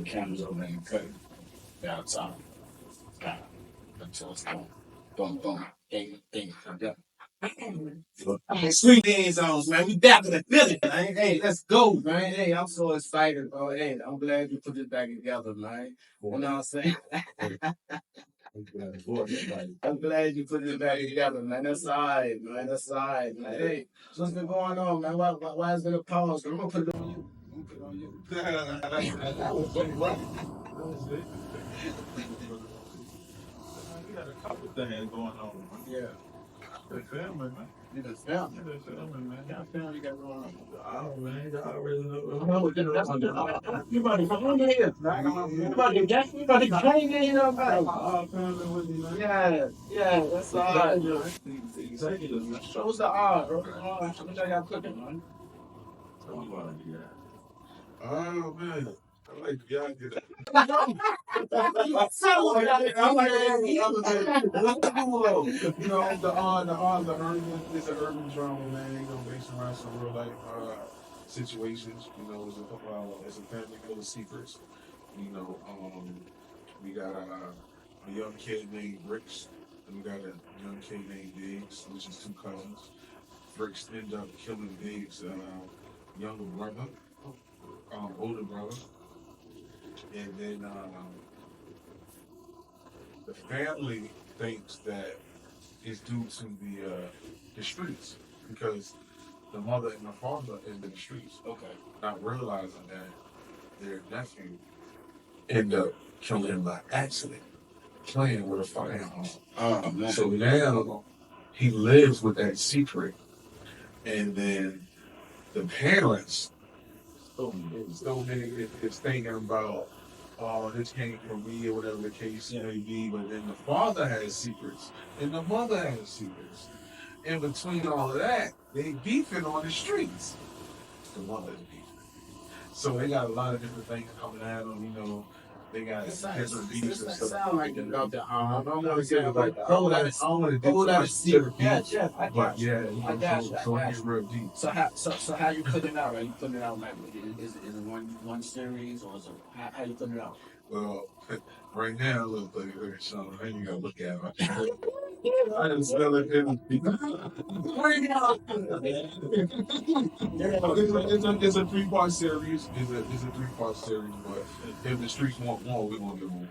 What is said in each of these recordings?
cameras over there and cut it outside. Kind of until it's done. Boom, boom, ding, ding, yeah. Hey, sweet liaisons, man. We back in the building, man. Hey, let's go, man. Hey, I'm so excited, bro. Hey, I'm glad you put this back together, man. You know what I'm saying? I'm glad you put it back together, man. That's all right, man. That's all right, man. Hey, so what's been going on, man? Why is there a pause? I'm gonna put it on you. I'm gonna put it on you. That was funny, right? That was it. We got a couple things going on, man. Yeah. The family, man. You just found Yeah, it. the family, man. What family you got going on? Oh, man, y'all already know. You about to come in here. You about to get in here, man. All family with me, man. Yeah, that's all right. The executive, man. Shows the R, bro. How much I got cooking, man? Somebody, yeah. Oh, man. I like y'all get it. So, I like the other day. You know, the urban is an urban drama, man. You know, based around some real life situations. You know, it's a family full of secrets. You know, we got a young kid named Bricks, and we got a young kid named Diggs, which is two cousins. Bricks ended up killing Diggs' younger brother, older brother, and then the family thinks that it's due to the streets because the mother and the father is in the streets. okay. Not realizing that their nephew ended up killing him by accident, playing with a firearm. Man. So now he lives with that secret, and then the parents still is thinking about, oh, this came from me or whatever the case may be. But then the father has secrets, and the mother has secrets. In between all of that, they beefing on the streets. The mother is beefing. So they got a lot of different things coming at them, you know. They got different beefs and stuff. Sound like about the I don't want to say get like, I hold don't that. want to do Hold too that much secret. to the beef. Yeah, I But got you. yeah, you I know, got you. so I it got gets you. real deep. So how you putting it out? Are you putting it out like is it one series or is it how you putting it out? Well, right now, look, so I ain't gotta look at it. I didn't smell it in it's a three-part series. It's a three-part series, but if the streets want more, we're gonna give them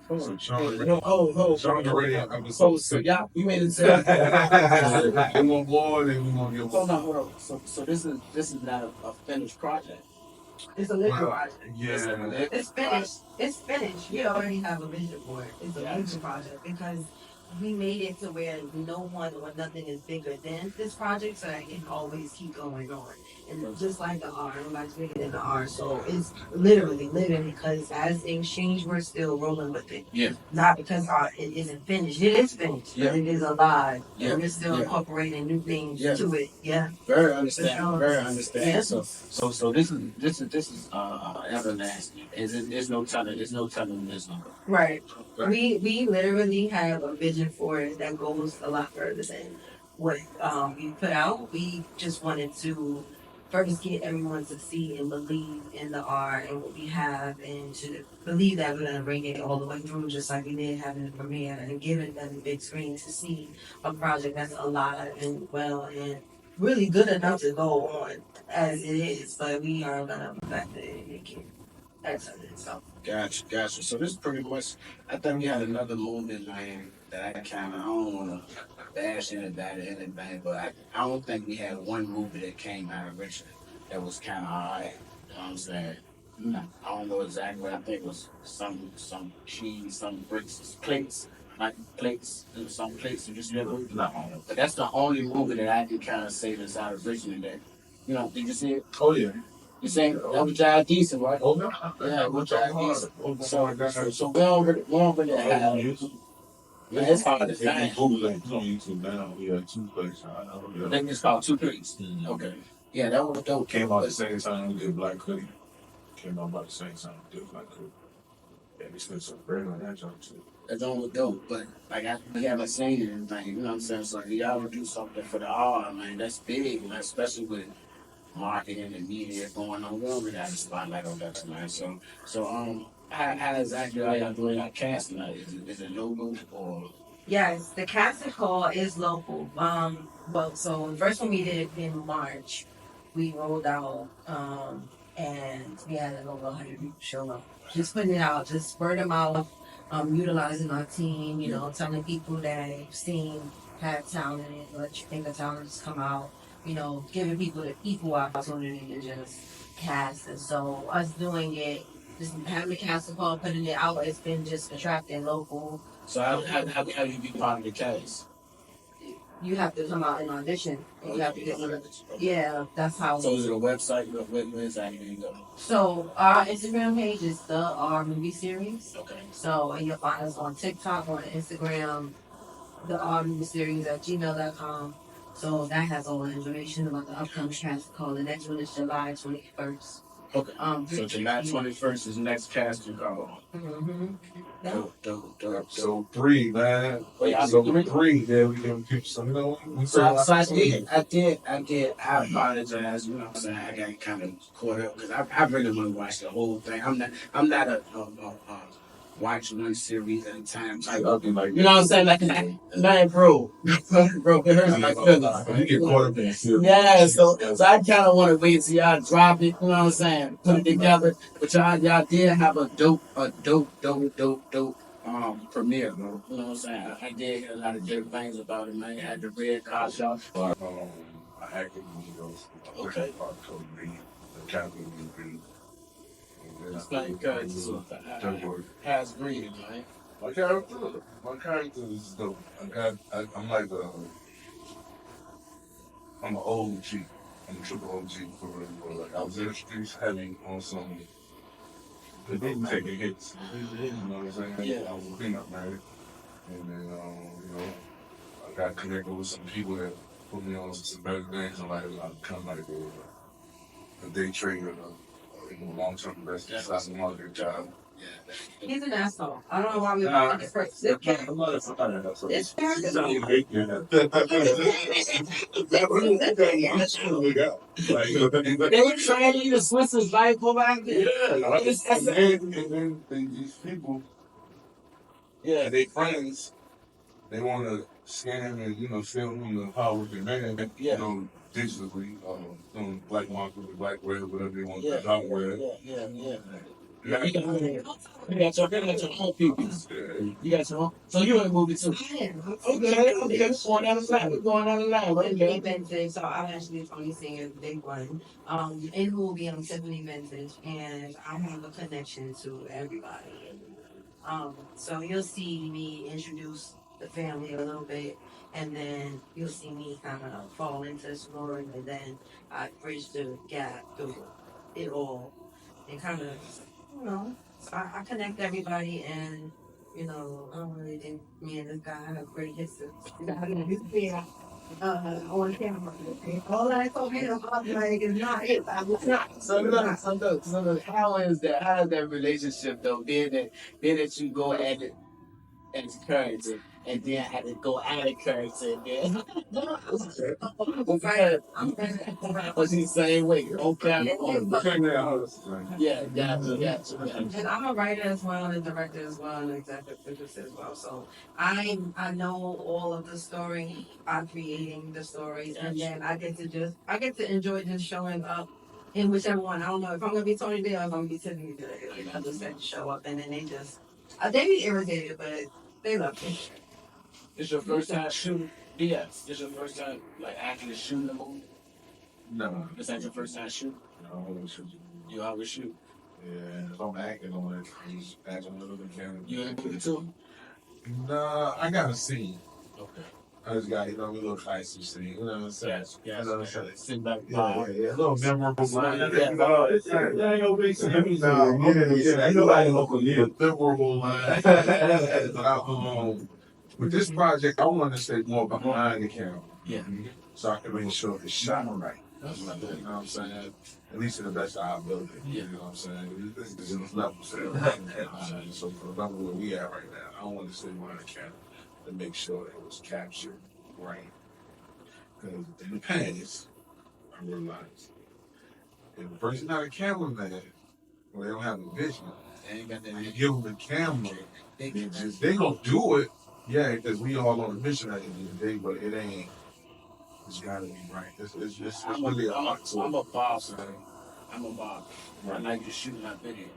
more. So Sean already episode So 6. y'all, you made it sound. They want more, then we're gonna give them more. Hold on. So this is not a finished project. It's a living Well, project. yeah. It's finished. It's finished. We already have a vision for it. It's a living project because we made it to where no one or nothing is bigger than this project, so that it can always keep going on. And just like the R, nobody's bigger than the R. So it's literally living because as things change, we're still rolling with it. Yeah. Not because it isn't finished. It is finished, but it is alive. Yeah. And we're still incorporating new things to it. Yeah. Very understanding. Very understanding. Yeah. So this is everlasting. There's no telling this number. Right. We literally have a vision for it that goes a lot further than what we put out. We just wanted to first get everyone to see and believe in the art and what we have and to believe that we're gonna bring it all the way through just like we did having the premiere and giving them the big screen to see a project that's alive and well and really good enough to go on as it is. But we are gonna perfect it and make it excellent. So Gotcha. So this is pretty much. I think we had another movement, man, that I don't want to bash anything, but I don't think we had one movie that came out of Richmond that was kind of alright. You know what I'm saying? I don't know exactly what I think it was some cheese, some bricks, plates, like plates, some plates. You just never. No. But that's the only movie that I can kind of say that's out of Richmond that. You know, did you see it? Oh yeah. You saying that was Jai decent, right? Oh no. Yeah, it was Jai decent. So we don't really have. Yeah, It's hard to find. find. Google it on YouTube now. We have two places. I think it's called Two Creeks. Okay. Yeah, that was dope. Came out the same time we did Black Hoodie. Came out about the same time we did Black Hoodie. Yeah, we spent some bread on that joint too. That don't look dope, but like we haven't seen anything. You know what I'm saying? So y'all would do something for the R, man. That's big, man. Especially with marketing and media going on. We don't really have a spotlight on that tonight. How exactly are y'all doing our casting? Is it local or? Yes, the casting call is local. Well, so the first one we did in March, we rolled out, and we had over 100 people show up. Just putting it out, just word of mouth, utilizing our team, telling people that you've seen, have talent, or that you think the talent has come out, giving people the equal opportunity to just cast. And so us doing it, just having the casting call, putting it out, it's been just attracting local. So how you be part of the cast? You have to come out and audition. And you have to get one of the, yeah, that's how. So is it a website? Where exactly you go? So our Instagram page is our movie series. Okay. So and you'll find us on TikTok, on Instagram, the our movie series at gmail.com. So that has all the information about the upcoming cast call. The next one is July 21st. Okay. So July 21st is next casting call. Mm-hmm. Dope. So 3, man. So 3, yeah, we give people some, I apologize. You know what I'm saying? I got kind of caught up because I really want to watch the whole thing. I'm not a watch one series at a time type. You know what I'm saying? Like, man, bro, it hurts my feelings. You get caught up in it. Yeah, so I kind of want to wait till y'all drop it. You know what I'm saying? Put it together. But y'all did have a dope premiere, bro. You know what I'm saying? I did hear a lot of different things about it, man. Had the red car shop. I acted in those. Okay. The captain Green. It's like has green, man. My character is dope. I'm like I'm an old G. I'm a triple OG for real. But like I was in the streets heavy on some. They didn't take the hits. You know what I'm saying? Yeah. I was a peanut man, and then I got connected with some people that put me on some better things. And like I become like a day trader, a long-term investor, stock market job. He's an asshole. I don't know why we want to first. This character. This character. They were trying to use Switzer's life go back there. And then these people, they friends, they want to scam and film them the power of their man, digitally, doing black market, black web, whatever they want to talk with. Yeah. You got your own people. You got your own. So you in the movie too? Okay. Going down the line. We're going down the line. Tiffany Vintage, so I'm actually Tony Singer's big one. In the movie, I'm Tiffany Vintage, and I have a connection to everybody. So you'll see me introduce the family a little bit, and then you'll see me kind of fall into the story, and then I bridge the gap through it all, and kind of, so I connect everybody, and I don't really think me and this guy have great history. On camera. All I told him about like is not it. So look, how is that relationship though? Being that you go at it as character and then had to go at a character again. Was he the same way? Okay. Yeah, gotcha. And I'm a writer as well, and a director as well, and an executive producer as well. So I know all of the story. I'm creating the stories, and then I get to enjoy just showing up in whichever one. I don't know if I'm gonna be Tony Day or if I'm gonna be Tiffany Day. I just had to show up, and then they be irritated, but they love me. This your first time shooting? Yes. This your first time like actually shooting a movie? No. This ain't your first time shooting? No, I always shoot. You always shoot? Yeah, if I'm acting on it, he's acting a little bit camera. You in it too? Nah, I got a scene. Okay. I just got, a little feisty scene. You know what I'm saying? Yes. Sit back. Yeah. A little memorable line. It's ain't no big scene. Ain't nobody local here. Memorable line. With this project, I want to stay more behind the camera. Yeah. So I can make sure it's shot right. You know what I'm saying? At least to the best of our ability. You know what I'm saying? This is in the level. So for the level where we at right now, I want to stay behind the camera to make sure it was captured right. Because in the past, I realized If the person not a cameraman, or they don't have a vision, They ain't got that. and you give them the camera, they gonna do it. Yeah, because we all on a mission at the end of the day, but it ain't. It's gotta be right. It's really a art to I'm it. a boss, man. I'm a boss. I Right. like to shoot my videos.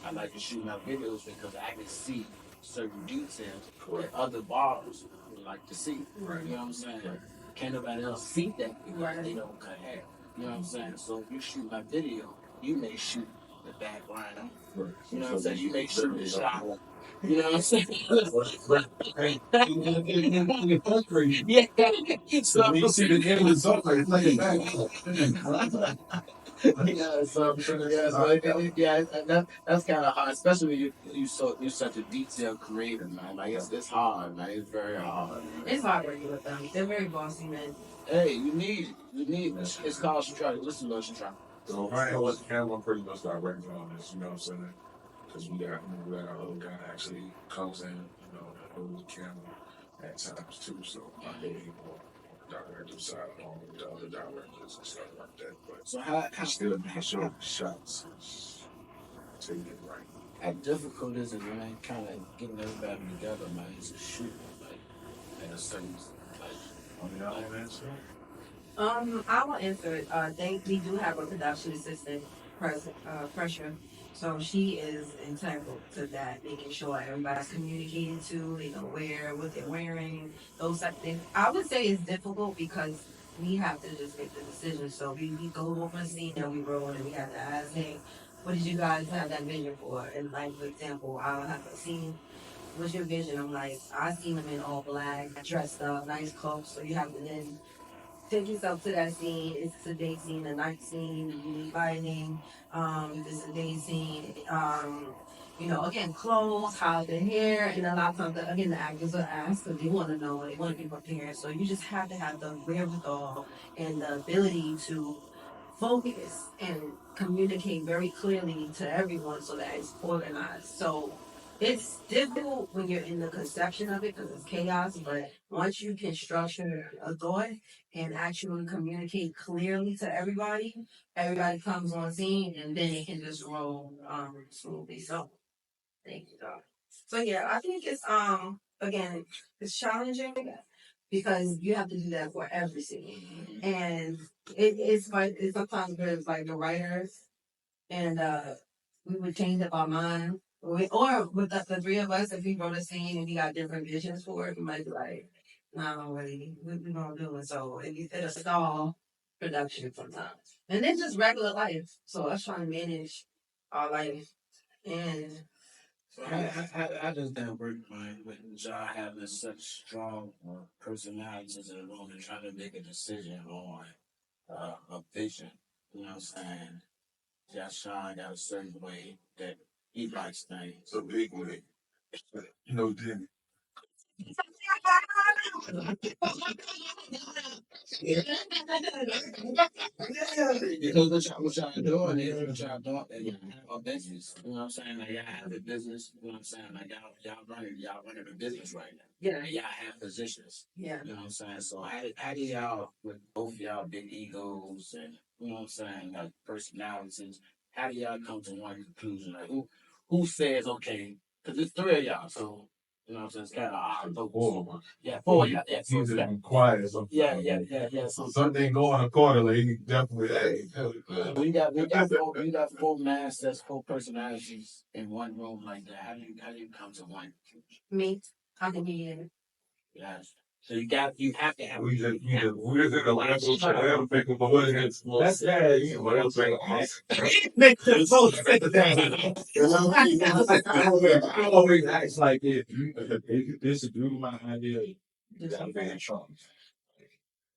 I like to shoot my videos because I can see certain details that other barbers would like to see. Right. You know what I'm saying? Right. Can't nobody else see that because Right. they don't cut hair. You know what I'm saying? So if you shoot my video, you may shoot the background. Right. You know what I'm saying? You may shoot the shower. You know what I'm saying? Hey, that's crazy. Yeah. So when you see the end result, like it's like a back. Yeah, so that's kind of hard, especially when you're such a detailed creator, man. Like it's hard, man. It's very hard. It's hard working with them. They're very bossy men. Hey, you need it. It's called struggle. Listen, little struggle. So if I ain't with the camera, I'm pretty much start working on this, you know what I'm saying? Because we got our little guy actually comes in, you know, that holds the camera at times too. So I know he more on the director side along with the other directors and stuff like that. But So how still make sure the shots take it right. how difficult is it, man? Kind of getting everybody together, man. It's a shoot, like at a certain like. On the other hand, so I will answer it. We do have a production assistant, Pressure. So she is integral to that, making sure everybody's communicating to, they know what they're wearing, those type of things. I would say it's difficult because we have to just make the decision. So we go over the scene and we roll and we have to ask, hey, what did you guys have that vision for? And like, for example, I'll have a scene. What's your vision? I'm like, I seen them in all black, dressed up, nice clothes. So you have to then take yourself to that scene. It's a day scene, a night scene, you need lighting. If it's a day scene, again, clothes, how the hair, and a lot of times, again, the actors are asked because they want to know, they want to be prepared. So you just have to have the wherewithal and the ability to focus and communicate very clearly to everyone so that it's organized. So it's difficult when you're in the conception of it because it's chaos, but once you can structure a thought and actually communicate clearly to everybody, everybody comes on scene and then it can just roll smoothly. So thank you, God. So yeah, I think it's again it's challenging because you have to do that for every scene. And it's like it's sometimes there's like the writers and we would change up our mind. Or with the three of us, if we wrote a scene and we got different visions for it, we might be like, no, really, we don't do it. So it'll stall production sometimes. And then just regular life. So us trying to manage our life. And So how does that work, man? With y'all having such strong personalities in the room and trying to make a decision on a vision. You know what I'm saying? Josh Sean got a certain way that he likes things. it's a big way. You know, then Because what y'all doing is what y'all doing that y'all have a business. You know what I'm saying? Like y'all have a business, you know what I'm saying? Like y'all running a business right now. yeah, And y'all have positions. yeah. You know what I'm saying? So how do y'all with both y'all big egos and you know what I'm saying, like personalities, how do y'all come to one conclusion? Like who says okay, because it's three of y'all, so you know what I'm saying? It's kind of odd. the war. Yeah, four of y'all. Yeah, so He's it's got, quiet. yeah. So something going accordingly. He definitely, hey, We got four masters, four personalities in one room like that. How do you come to one conclusion? Me, I can be in. Yes. So you have to have. we just in the last one. That's that. What else? I always ask like if you disagree with my idea, you gotta be in Trump.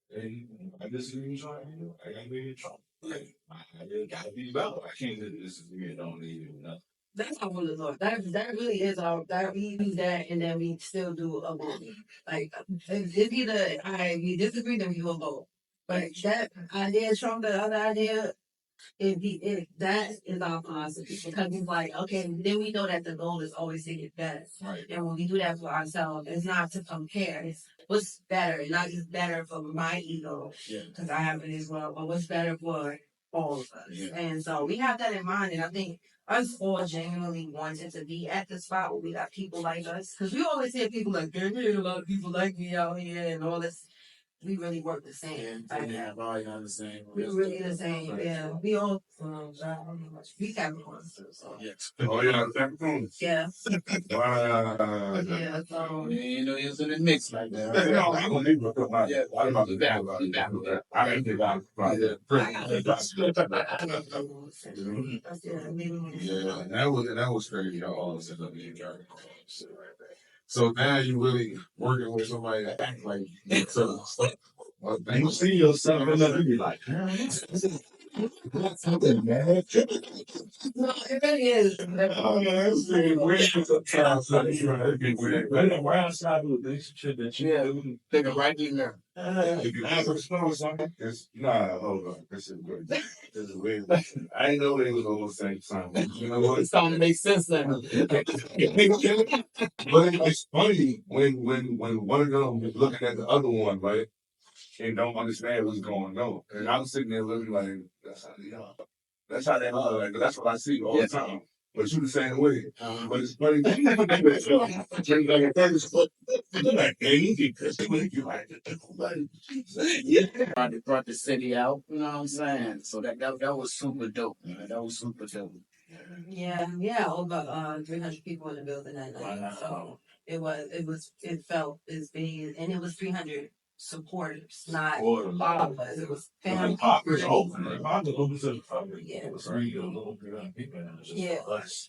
Hey, I disagree with your idea. I gotta be in Trump. Like my idea gotta be better. I can't just disagree and don't need it. Nothing. That's how we look. That really is our that we do that and then we still do a vote. Like it's either we disagree then we will vote. But that idea, Trump, the other idea, if that is our philosophy because it's like okay, then we know that the goal is always to get better. Right. And when we do that for ourselves, it's not to compare. It's what's better, not just better for my ego Yeah. because I have it as well, but what's better for all of us. Yeah. And so we have that in mind. And I think us all genuinely wanted to be at the spot where we got people like us. Because we always hear people like, there ain't a lot of people like me out here and all this. We really work the same. Yeah, we have all y'all the same. We really the same. Yeah. We all, we Capricorns. So. Yes. Oh, yeah, Capricorns. Yeah. Wow. Yeah, so. You know, it's in the mix like that. No, I don't even put my, yeah, I'm about to back. I didn't think about that. Yeah, that was crazy. Y'all all said that you got shit right there. So now you really working with somebody that act like you. So you see yourself in that, you be like, that's something, man. No, it really is. Oh, yeah, that's weird sometimes. That'd be weird. But we're outside of the relationship that you do. Think of right in there. If you ask for something, nah, hold on. This is weird. This is weird. I didn't know they was all the same time. You know what? It's starting to make sense now. But it's funny when one of them is looking at the other one, right? And don't understand what's going on. And I'm sitting there looking like, that's how they are. That's how they are. Like, that's what I see all the time. But you the same way. But it's funny. They brought the city out, you know what I'm saying? So that was super dope, man. That was super dope. Yeah, over 300 people in the building that night. Wow. So it felt as big, and it was 300 supporters, not all of us. It was family. Was open. Open to the public. Yeah. It was really a little bit of people. Yeah,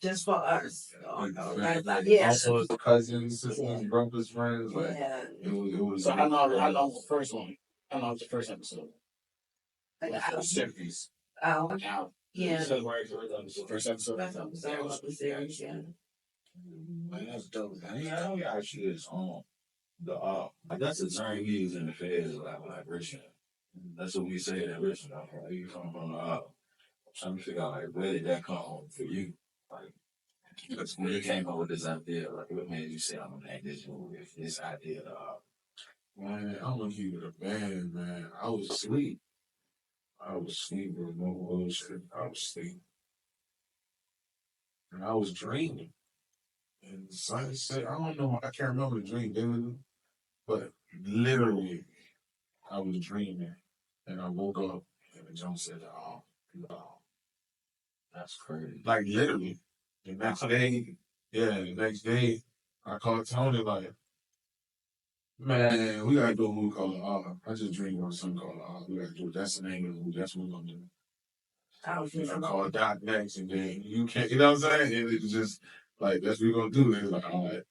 just for us. Yeah. Also, cousins, sisters, brothers, friends. Like, yeah. It was. So how long was the first one? How long was the first episode? Like the series. Out. Yeah. So first episode. First episode of the series. Yeah. Man, that's dope. Yeah, actually, it's that's the term we use in the feds, like Richmond. That's what we say at Richmond. Like, you come from trying to figure out like where did that come from for you? Like, because when you came up with this idea, like what made you say I'm gonna make this movie? This idea, Man, I'm gonna keep it a band, man. I was asleep. With no bullshit. I was asleep. And I was dreaming. And the sun said, I don't know, I can't remember the dream vividly, but literally, I was dreaming. And I woke up and the jump said, oh, no. that's crazy. Like literally. The next day, I called Tony like, man, we gotta do a movie called I just dreamed of something called we gotta do it. That's the name of the movie. That's what we're gonna do. I called Doc next, and then you can't, you know what I'm saying? And it was just like, that's what we're gonna do. And it's like, all right.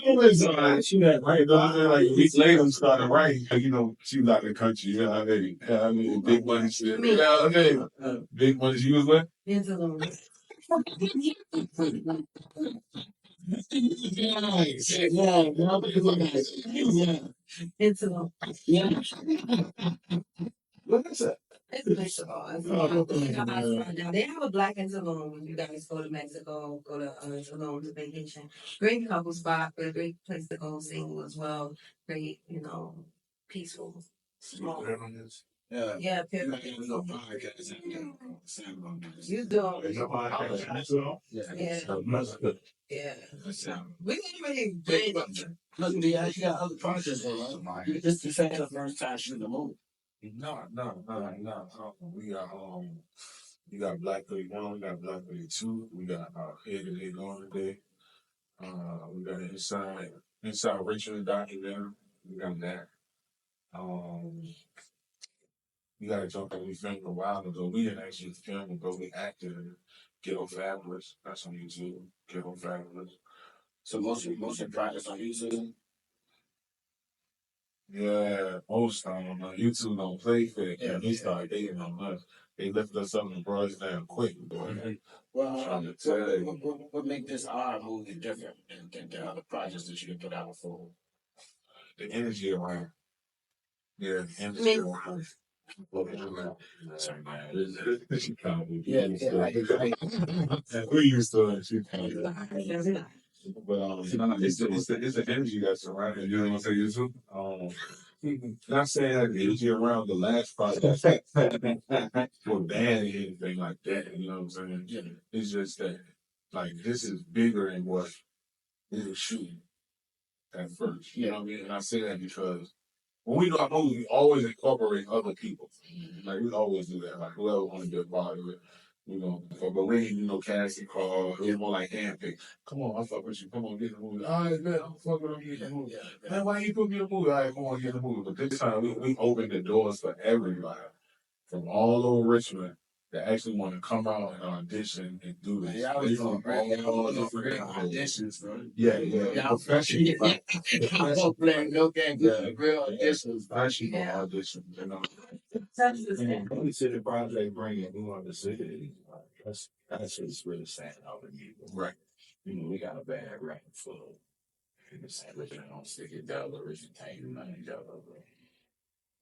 Always she had right. Like weeks later, started writing. You know, she was out in the country. You know what I mean? Yeah, I mean, big money shit. You know what I mean? Big money. She was with. Yeah. What is that? It's Mexico. Now they have a black and Tulum when you guys go to Mexico, go to Tulum to vacation. Great couple spot, but a great place to go single as well. Great, peaceful, small. Yeah. Yeah, You do. Yeah. We didn't really Look, you got other projects though, right? This is the first time shooting the movie. No. We got Black 31, we got Black 32, we got Head to Head on today. We got Inside Richmond documentary. We got that. We got a joke that we filmed a while ago. We didn't actually film, but we acted in Ghetto Fabulous. That's on YouTube. Ghetto Fabulous. So most of your projects on YouTube. Yeah, most of them. YouTube don't play fair. Yeah, they start dating on us. They lift us up and brought us down quick. Well, what make this our movie different than the other projects that you put out before? The energy around. Yeah, the energy around. Sorry, man. We used to it. But it's the energy that's around it. You know what I'm saying? Not saying that energy around the last project for bad or anything like that. You know what I'm saying? Yeah. It's just that like this is bigger than what we were shooting at first. You know what I mean? And I say that because when we do our movies, we always incorporate other people. Like we always do that. Like whoever want to be a part of it, you know. But we ain't, casting call. It's more like handpicked. Come on, I fuck with you. Come on, get in the movie. All right, man, I'm fucking with you. Get in the movie. Man, why you put me in the movie? All right, come on, get in the movie. But this time we opened the doors for everybody from all over Richmond that actually want to come out and audition and do this. Yeah, I was doing all different auditions, bro. Yeah. Professional. I was playing no game, real auditions. Professional auditions, you know. And when we see the project bringing new on the city, that's just really standing out to me. Right. We got a bad rank for people saying Richmond don't stick it down, Richmond can't do nothing together.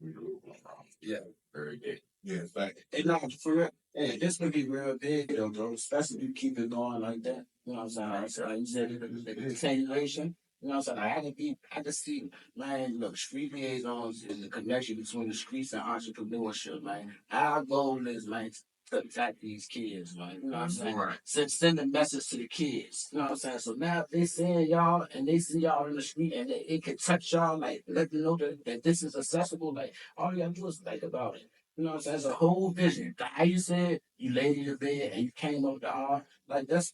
We do it wrong. Yeah. Very big. Yeah, in fact. And no, for real, hey, this would be real big, though, bro. Especially if you keep it going like that. You know what I'm saying? Like you said, the continuation. You know what I'm saying? I can see, man, look, street liaisons is the connection between the streets and entrepreneurship, man. Our goal is, man, to attack these kids, man. You know what I'm saying? Right. Send a message to the kids. You know what I'm saying? So now if they see y'all and they see y'all in the street and it can touch y'all, like, let them know that this is accessible, like, all you gotta do is think about it. You know what I'm saying? It's a whole vision. How you said you laid in your bed and you came up with the R. Like that's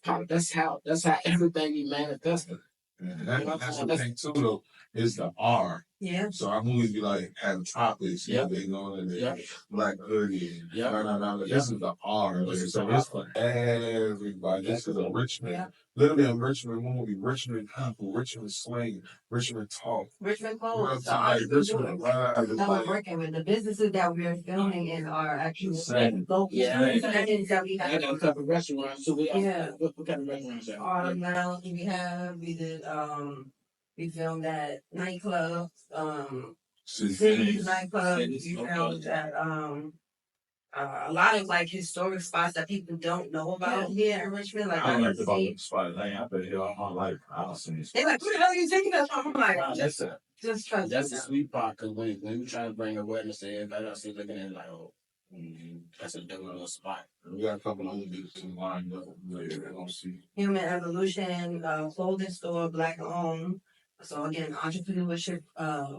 how everything you manifested. Yeah, that's the thing too though, is the R. Yeah. So our movies be like have topics, they go in there, Black Hoodie, this is the R. So it's for everybody. This is a Richmond, literally a Richmond movie, Richmond people, Richmond slang, Richmond talk, Richmond clothes. Richmond The businesses that we're filming in are actually local. Yeah. That we have. I got a couple restaurants too. What kind of restaurants are Lounge we did we filmed at nightclubs, cities nightclubs, we filmed at a lot of like historic spots that people don't know about here in Richmond. Like I don't like the bottom spot. Like, I've been here all my life. I don't see this. They like, where the hell are you taking us from? I'm like, that's the sweet part, because when you try to bring awareness to everybody else, they're looking at it like, oh, that's a different little spot. We got a couple other dudes lined up later. We're gonna see. Human Evolution, clothing store, Black owned. So again, entrepreneurship,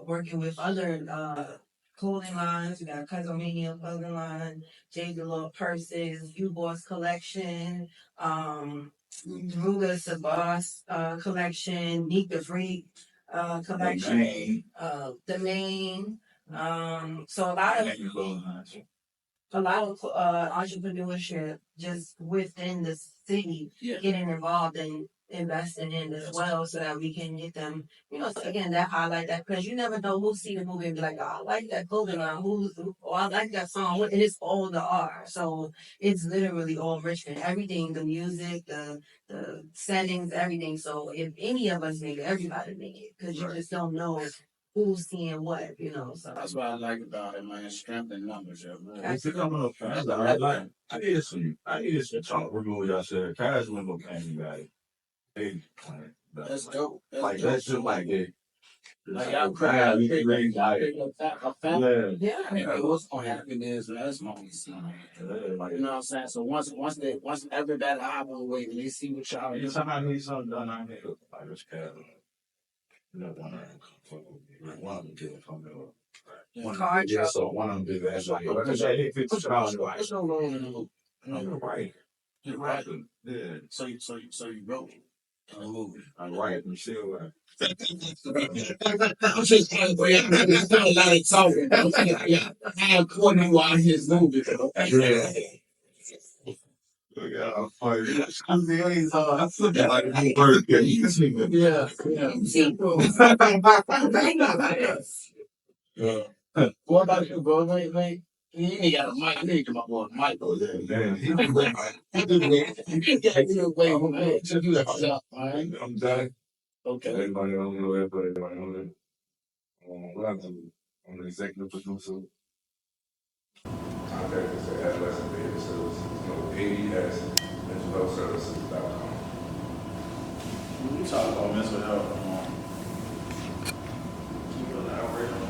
working with other clothing lines. We got Cousin clothing line, J. Delore purses, U Boss collection, Ruga Sabas collection, Meet the Freak collection, the main. So a lot of entrepreneurship just within the city getting involved and investing in as well, so that we can get them, so again, that highlight that, because you never know who'll see the movie and be like, oh, I like that clothing line, or I like that song, and it's all the art. So it's literally all Richmond, everything, the music, the settings, everything. So if any of us make it, everybody make it, because you just don't know who's seeing what, so that's what I like about it, man. Strength in numbers, It's becoming a fan. I needed some talk remove y'all said. Cash Limbo came back. Hey, that's dope. That's just like it. Like y'all crying, a family. Yeah. I mean, what's gonna happen is that's what we see. You know what I'm saying? So once everybody hop on wave and they see what y'all do. Somebody needs something done out here. Like this cat. One of them did it from the Car truck. So one of them did that. It's no wrong in the loop. You're right. You're right. Yeah. So you wrote in the movie. I'm right. I'm still right. I'm just trying to a lot of talking. Yeah, I have Courtney while his movie. Yeah. Yeah, I'm yeah. What about you, bro? Like, you ain't got a mic. You ain't come up with a mic over there. Man, he did way. I'm done. Okay. Everybody on the way, but everybody on it. I'm the executive producer. Contact us at Adolescent Baby Services, AES-mentalhealthservices.com. When we talk about mental health, can you elaborate on that?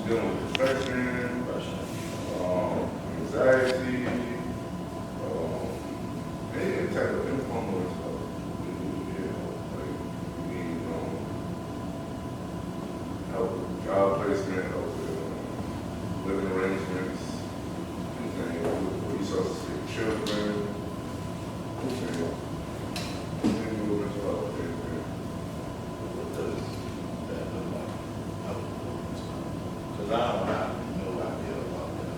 dealing with depression, anxiety, any type of influence. Like we need help with job placement, help with living arrangements, with resources for your children. Because I don't have no idea about that.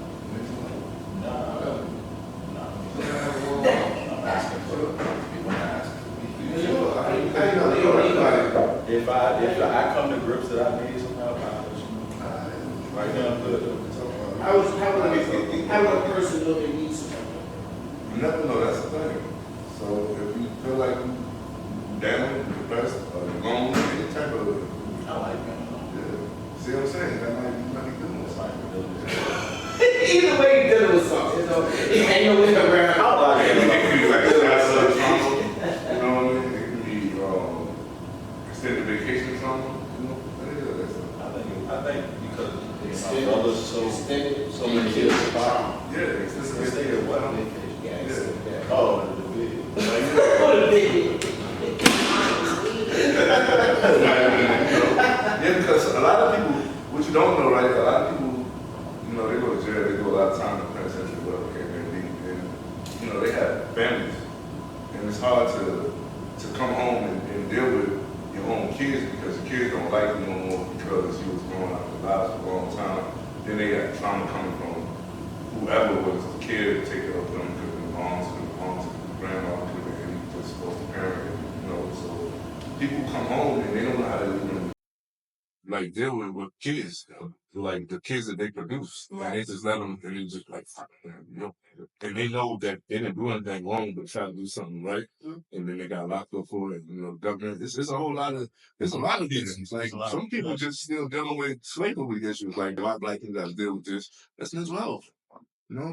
I'm asking for when I ask. If I come to grips that I need some help, I'll let you know. Right now, I'm good. How would a person know they need some help? You never know, that's the thing. So if you feel like you down, depressed, or alone, any type of, I like that. yeah. See what I'm saying? That might be good. It's like Either way, you're dealing with something. It ain't no way around. It can be like childhood trauma, you know what I mean? It can be extended vacation trauma, you know? I think because my brother's so many years apart. Yeah, extended vacation. Yeah. Oh, the big. Yeah, because a lot of people, what you don't know, right? A lot of people, they go to jail, they do a lot of time in the penitentiary, whatever, and they have families, and it's hard to come home and deal with your own kids because your kids don't like you no more because you was going out their lives for a long time. Then they got trauma coming from whoever was the kid to take care of them, could have been moms, could have been moms, could have been grandma, could have been just foster parent, so people come home and they don't know how to even deal with kids, like the kids that they produce. Right. And they just let them, and they just fuck them, And they know that they didn't do anything wrong, but try to do something right. Mm-hmm. And then they got locked up for it. Government. It's a lot of issues. Like some people just still dealing with slavery issues. Like why black people got to deal with this? That's as well.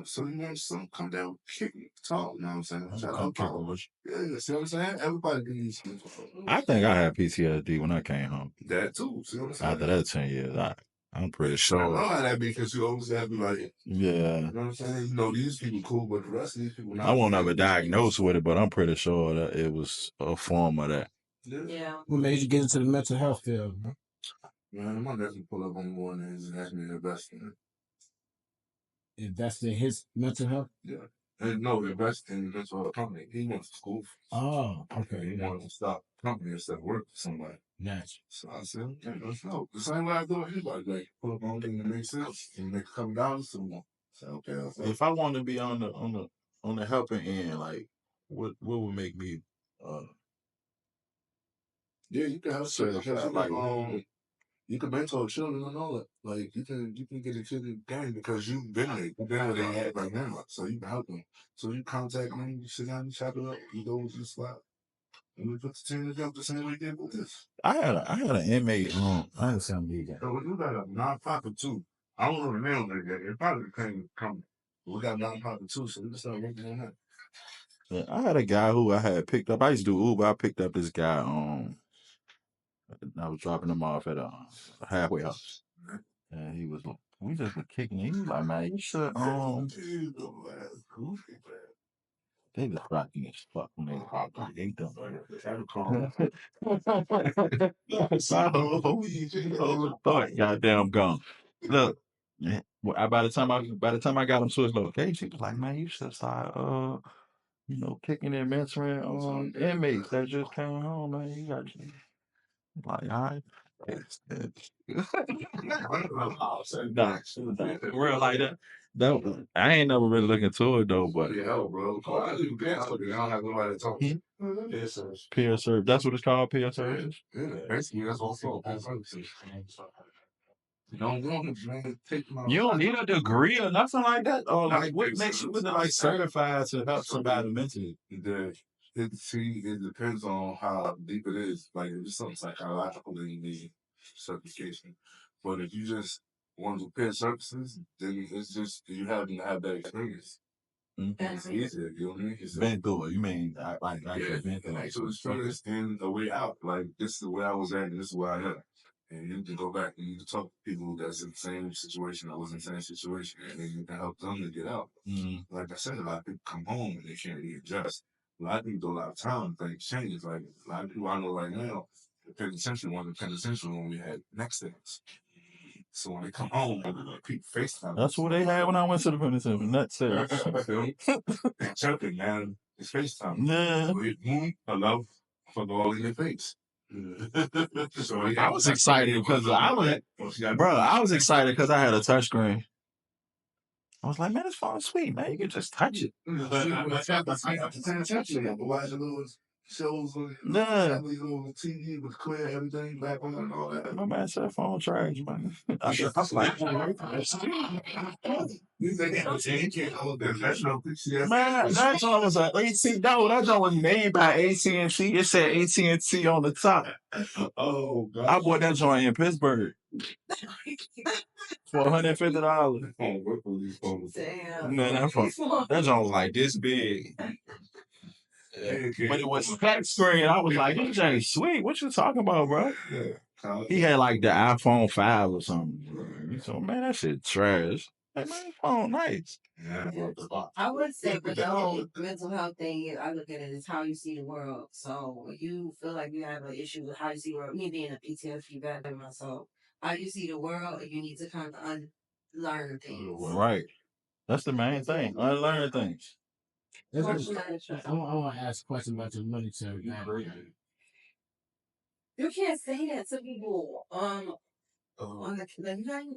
So some come down, kick, talk, you know what I'm saying? Yeah, see what I'm saying? Everybody needs I think I had PTSD when I came home. that too. See what I'm saying? After that 10 years, I'm pretty I sure. know how that be because you always have to be like, Yeah. you know what I'm saying? These people cool, but the rest of these people not. I won't ever diagnose with it, but I'm pretty sure that it was a form of that. Yeah. What made you get into the mental health field, man? Man, my nephew pull up on me one day and ask me to invest in it. Invest in his mental health? Yeah. And no, invest in mental health company. He went to school. Oh, okay. He wanted to stop company instead of work for somebody. Natural. So I said, okay, let's go. The same way I do with anybody. Like, pull up on thing that makes sense and make $100 to them. So okay. If I want to be on the helping end, like what would make me yeah, you can help you can mentor children and all that. Like you can get a kid in the game because you've been there. You've been where they at right now. So you can help them. So you contact me, you sit down, you chop it up, you go with your spot. And we put the team together the same way we did with this. I had an inmate I had something to So we do got a non-profit too. I don't know the name of it yet. It probably became company. But we got non-profit too, so we can start working on that. Yeah, I had a guy who I had picked up. I used to do Uber. I picked up this guy. I was dropping him off at a halfway house, and we just were kicking it. He was like, "Man, you should They just rocky as fuck when they hop. I hate them. So thought, goddamn gone. Look, by the time I got him to his location, he was like, "Man, you should start kicking and mentoring inmates that just came home, man. You got you." Like, all right. Nah, real like that. I ain't never really looking into it though, but Yeah, bro. I do dance with it. I don't have nobody to talk to. peer service. That's what it's called, peer services. Yeah, basically that's what it's called. Peer services. You don't need a degree or nothing like that, or like what makes you certified to help somebody mentally? It depends on how deep it is. Like if it's something psychological, then you need certification. But if you just want to do peer services, then it's just you having to have that experience. It's easier, you know what I mean? Been through it. You mean like been through it. Actual experience and a way out. Like this is the way I was at, and this is where I am. And you can go back and you can talk to people that's in the same situation that was in the same situation, and then you can help them to get out. Like I said, a lot of people come home and they can't readjust. A lot of people do a lot of time, things change. Like a lot of people I know right now, the penitentiary, one of the penitentiary when we had next things. So when they come home, people FaceTime. That's what they had when I went to the penitentiary. Nuts there. They're choking, man. It's FaceTime. Yeah. Hello, for all in your face. So I was excited because I was excited because I had a touchscreen. I was like, man, this phone's sweet, man. You can just touch it. Shows on little TV with clear everything back on and all that. My man said phone trash, man. I was like, man, that joint was an AT. That joint was made by AT&T. It said AT&T on the top. Oh God! I bought that joint in Pittsburgh for $150. Damn. Man, that joint was like this big. But it was flat screen. I was like, this ain't sweet. What you talking about, bro? He had like the iPhone 5 or something. So, man, that shit trash. Hey, man, this phone nice. I would say with the whole mental health thing, I look at it as how you see the world. So when you feel like you have an issue with how you see the world, me being a PTSD veteran myself, how you see the world, you need to kind of unlearn things. Right. That's the main thing. Unlearn things. I want to ask a question about your military. You can't say that to people. On the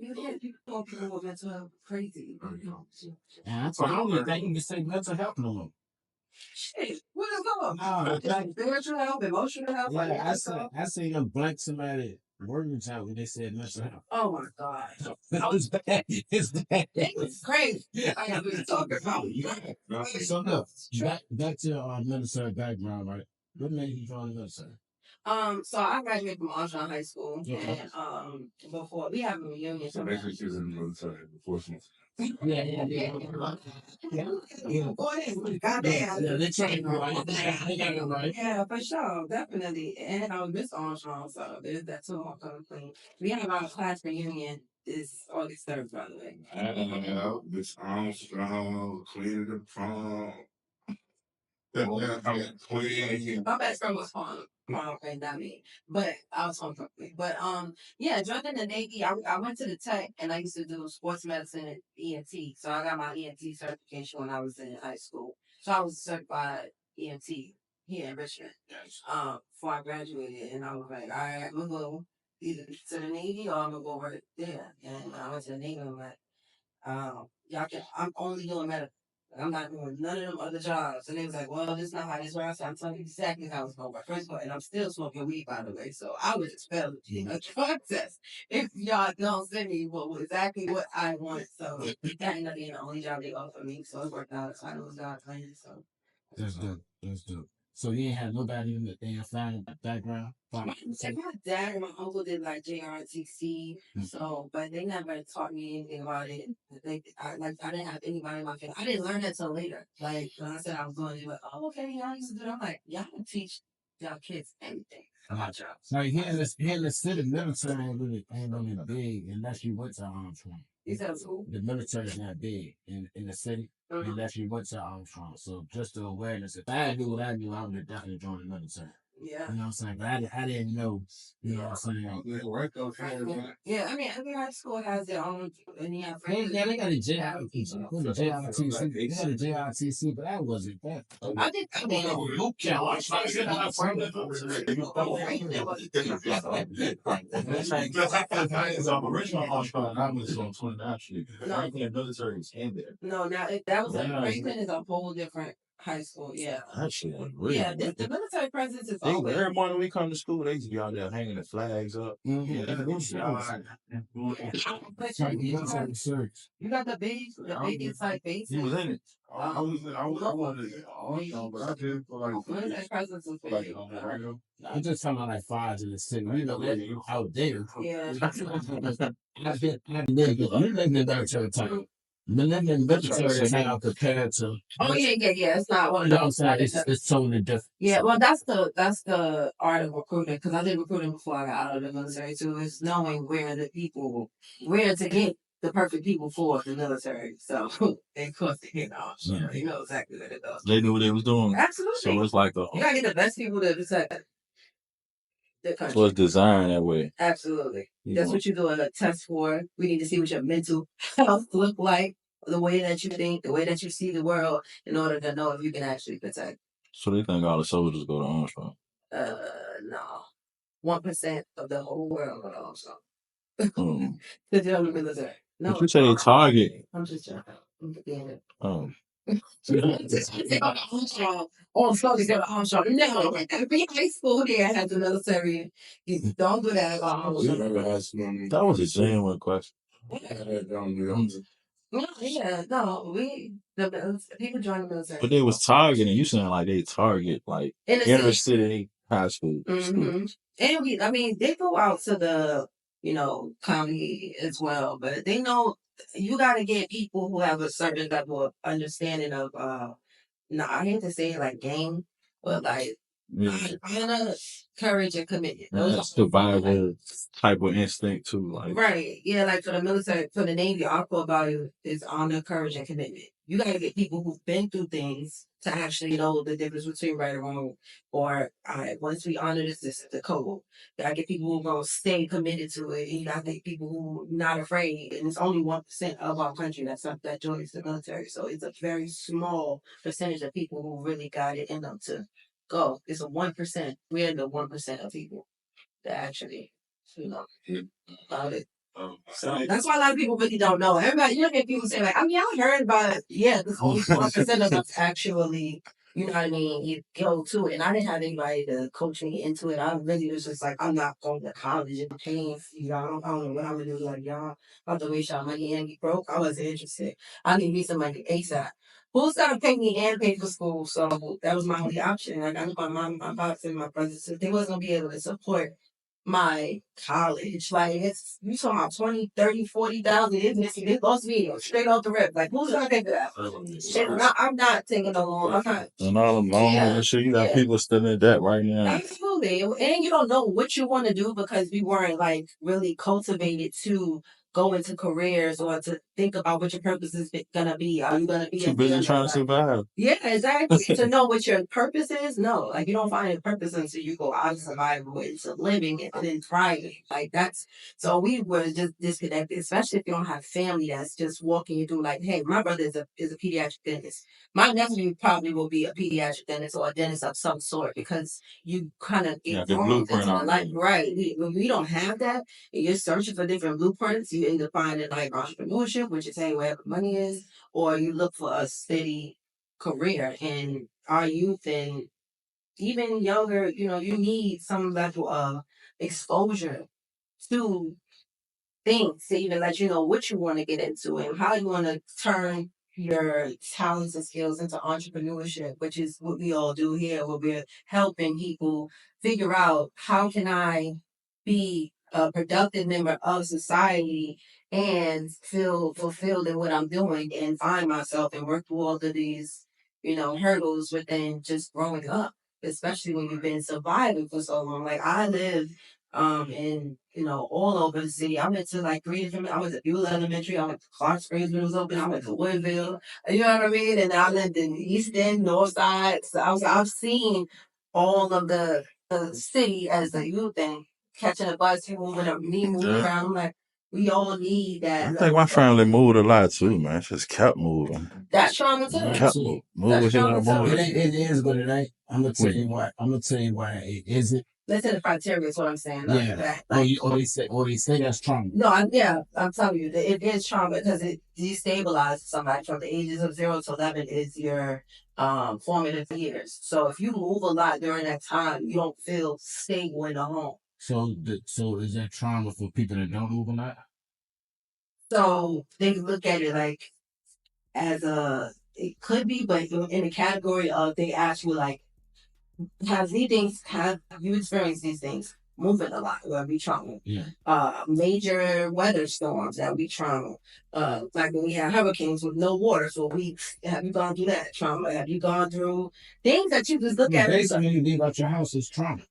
you can't call people with mental health crazy. And I don't even think you can say mental health no more. Shit, what is up? Like spiritual health, emotional health. Yeah, I say them blank somebody words out when they said mental health. Oh my God. It's bad. It's bad. It's crazy. I got to talk about. So look, back to your military background, right? What made you join the military? So I graduated from Armstrong High School, and before we have a reunion. So basically, she was in the military before she was. Yeah. Goddamn. Yeah, they trained her right. They got her right. Yeah, for sure, definitely. And Miss Armstrong, so there's that too. We have our class reunion this August 3rd, by the way. Miss Armstrong, cleared the prom. My best friend was on okay, not me. But I was on company. But yeah, joining the Navy, I went to the tech and I used to do sports medicine and ENT. So I got my ENT certification when I was in high school. So I was certified ENT here in Richmond. Before I graduated, and I was like, all right, I'm gonna go either to the Navy or I'm gonna go right there. And I went to the Navy and I'm like, I'm only doing medical. I'm not doing none of them other jobs. And they was like, well, this is not how this works. I'm telling you exactly how it's going to work. First of all, and I'm still smoking weed, by the way. So I was expelled in a drug test. If y'all don't send me exactly what I want. So that ended up being the only job they offered me. So it worked out. So I know it's God playing. So That's dope. That's dope. So you ain't had nobody in the damn family background? My dad and my uncle did like JRTC, so but they never taught me anything about it. I didn't have anybody in my family. I didn't learn that till later. Like when I said I was going to do it, oh okay, y'all used to do that. I'm like, y'all can teach y'all kids anything about y'all. So here in the city, military ain't really big unless you went to Armstrong. You said school? The military is not big in the city unless you went to Armstrong. So just the awareness. If I knew what I knew, I would have definitely joined the military. Yeah. You know what I'm saying? But I didn't know, you know what I'm saying? Yeah, I mean, every high school has their own, and yeah, they got a JRTC. They had a JRTC, but that wasn't that. I did. I mean, Luke County. I'm original Armstrong. I was on 29th Street. The military is in there. No, now that was Richmond is a whole different high school. Yeah. That shit was really. Yeah, the military presence is always. Every morning we come to school, they used to be out there hanging the flags up. You got the biggest like base. He was in it. I wasn't on, but I did for like. Military presence is big. I'm just talking about like fires in the city. You know, out there. Yeah. I've lived in the military time. military now compared to. Oh yeah. It's not one of those. It's totally different. Yeah, well, that's the art of recruiting because I did recruiting before I got out of the military too. Is knowing where to get the perfect people for the military. So, of course, they know exactly where to go. They knew what they was doing. Absolutely. So it's like you gotta get the best people to protect the country. So it's designed that way. Absolutely. That's what you're doing a test for. We need to see what your mental health look like, the way that you think, the way that you see the world, in order to know if you can actually protect. So they think all the soldiers go to Armstrong. No. 1% of the whole world go to Armstrong. Mm. The general military. No. But you say they target. I'm just joking. I'm being it. Oh. Armstrong. All soldiers go to Armstrong. No. Every high school here has a military. You don't do that about Armstrong. That was a genuine question. No, the people join the military. But they was targeting. You saying like they target like inner city high school. Mm-hmm. And they go out to the county as well, but they know you got to get people who have a certain level of understanding of I hate to say it like game, but like honor, courage, and commitment. That's survival type of instinct too. Like right, yeah. Like for the military, for the Navy, our core value is honor, courage, and commitment. You gotta get people who've been through things to actually know the difference between right and wrong. Or once we honor this is the code. You gotta get people who are gonna stay committed to it. And you gotta get people who are not afraid. And it's only 1% of our country that joins the military. So it's a very small percentage of people who really got it in them to go. It's a 1%. We're in the 1% of people that actually, about it. So that's why a lot of people really don't know. Everybody, get people say like, I heard about it. Yeah, this only 1% of us actually, you know what I mean, you go to it. And I didn't have anybody to coach me into it. I really was just like, I'm not going to college and paying for you. I don't know what I'm gonna do. Like y'all about to waste y'all money and be broke. I wasn't interested. I need me some money ASAP. Who's gonna pay me and pay for school? So that was my only option. Like I knew my mom, my pops, and my brothers, so they wasn't gonna be able to support my college. Like it's you talking about 20, 30, 40,000. It lost me straight off the rip. Like who's gonna pay for that? I'm not taking no loan. I'm not. And all the loans and shit, you got people still in debt right now. Absolutely. And you don't know what you want to do because we weren't like really cultivated to go into careers or to think about what your purpose is gonna be. Are you gonna be too busy trying to survive? Yeah, exactly. To know what your purpose is, no. Like you don't find a purpose until you go out of survival into living and then thriving. Like that's so we were just disconnected, especially if you don't have family that's just walking you through. Like, hey, my brother is a pediatric dentist. My nephew probably will be a pediatric dentist or a dentist of some sort because you kind of get the blueprint on like right. When we don't have that, and you're searching for different blueprints, you end up finding like entrepreneurship, which is hey, wherever money is, or you look for a steady career. And our youth and even younger, you need some level of exposure to things to even let you know what you want to get into and how you want to turn your talents and skills into entrepreneurship, which is what we all do here, where we're helping people figure out how can I be a productive member of society and feel fulfilled in what I'm doing and find myself and work through all of these, hurdles within just growing up, especially when you've been surviving for so long. Like I live in all over the city. I went to like 3 different. I went to Beulah Elementary. I went to Clark Springs when it was open. I went to Woodville. You know what I mean? And I lived in East End, North Side. So I've seen all of the city as a youth and catching a bus, moving up, me moving around. I'm like, we all need that. I think my family moved a lot too, man. Just kept moving. That's trauma too. Kept moving. It is, but it ain't. I'm gonna tell you why. It isn't. Let's say the criteria is what I'm saying. Yeah. Or they say that's trauma. No, I'm telling you that it is trauma because it destabilizes somebody from the ages of 0 to 11 is your formative years. So if you move a lot during that time, you don't feel stable in the home. So is that trauma for people that don't move a lot? So they look at it like as it could be, but in the category of they ask you like, have you experienced these things? moving a lot, that'll be trauma. Yeah. Major weather storms, that'll be trauma. Like when we have hurricanes with no water for weeks, have you gone through that trauma? Have you gone through things that you just look at? Basically, when you leave out your house, it's trauma.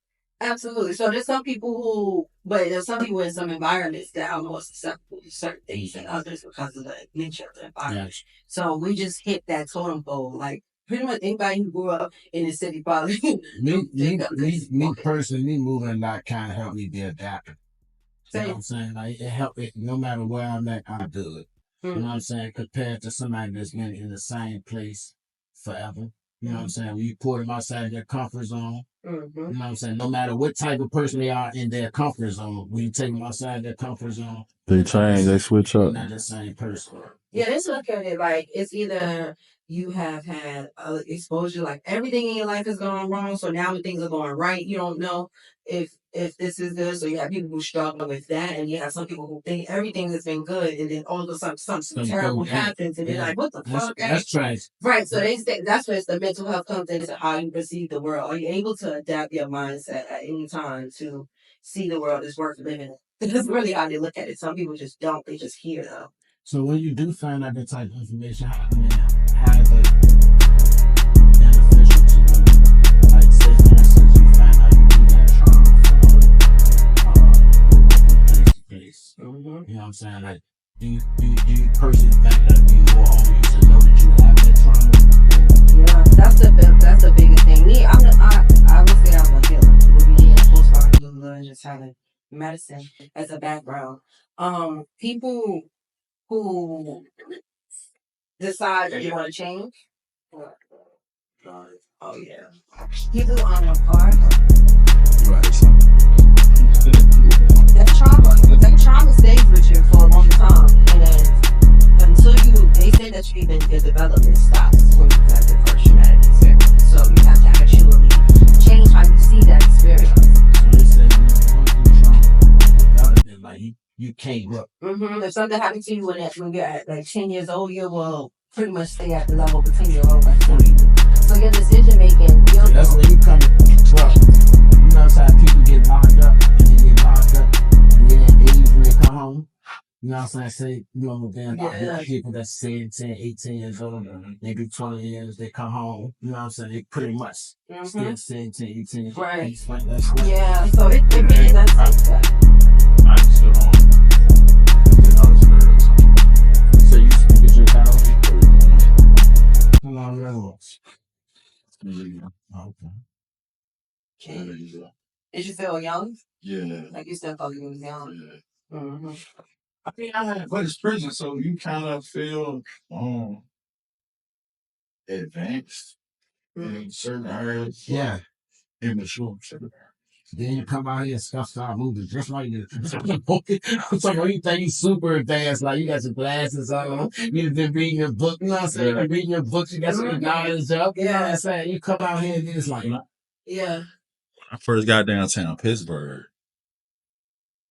Absolutely. So there's some people but there's some people in some environments that are more susceptible to certain things than others because of the nature of the environment. Yes. So we just hit that totem pole. Like pretty much anybody who grew up in the city probably. Me personally, me moving a lot kind of helped me be adaptable. You know what I'm saying? Like it helped it no matter where I'm at, I do it. You know what I'm saying? Compared to somebody that's been in the same place forever. You know what I'm saying? When you put them outside their comfort zone, you know what I'm saying? No matter what type of person they are in their comfort zone, when you take them outside their comfort zone, They change, they switch they're up. not the same person. Yeah, let's look at it like it's either you have had exposure, like everything in your life is going wrong, so now when things are going right, you don't know if this is good. So you have people who struggle with that, and you have some people who think everything has been good, and then all of a sudden something terrible happens, and they're like, "What the fuck?" That's trash. Right. So they say that's where the mental health comes into how you perceive the world. Are you able to adapt your mindset at any time to see the world as worth living in? That's really how they look at it. Some people just don't. They just hear though. So when you do find out that type of information, how is it beneficial to you? Like, say for instance, you find out you do that trauma from moving from place to place. You know what I'm saying? Like, do you personally think that it'd be more on you to know that you have that trauma? Yeah, that's the biggest thing. Me, I would say I'm a healer. With me and postpartum and just having medicine as a background. People who decide that they want to change. Oh yeah. People are that trauma stays with you for a long time, and until they say that your development stops when you have the first traumatic experience. So you have to actually change how you see that experience. So they say when you go through trauma, development, like you can't grow. If something happens to you when you're at like 10 years old, you will pretty much stay at the level of a 10-year-old like 40. So your decision making, so that's when you come from. You know how people get locked up and they get locked up and then they age when they come home. You know what I'm saying? Say, you know, then people that's 10, 18 years old, maybe 20 years, they come home. You know what I'm saying? They pretty much still 17, 18 years. Right. Explain that shit. Yeah, so it really does take that. I still don't. So you speak your house? How long that was? Okay. Did you feel young? Yeah. Like you still felt you was young? Yeah. I mean, but it's prison, so you kind of feel advanced in certain areas. Yeah. Immature. Then you come out here and stuff start moving just like this. So you think you super advanced, like you got your glasses on, you've been reading your book, you know what I'm saying? You're reading your books, you got some knowledge up, you know what I'm saying? You come out here and it's like, yeah. When I first got downtown Pittsburgh,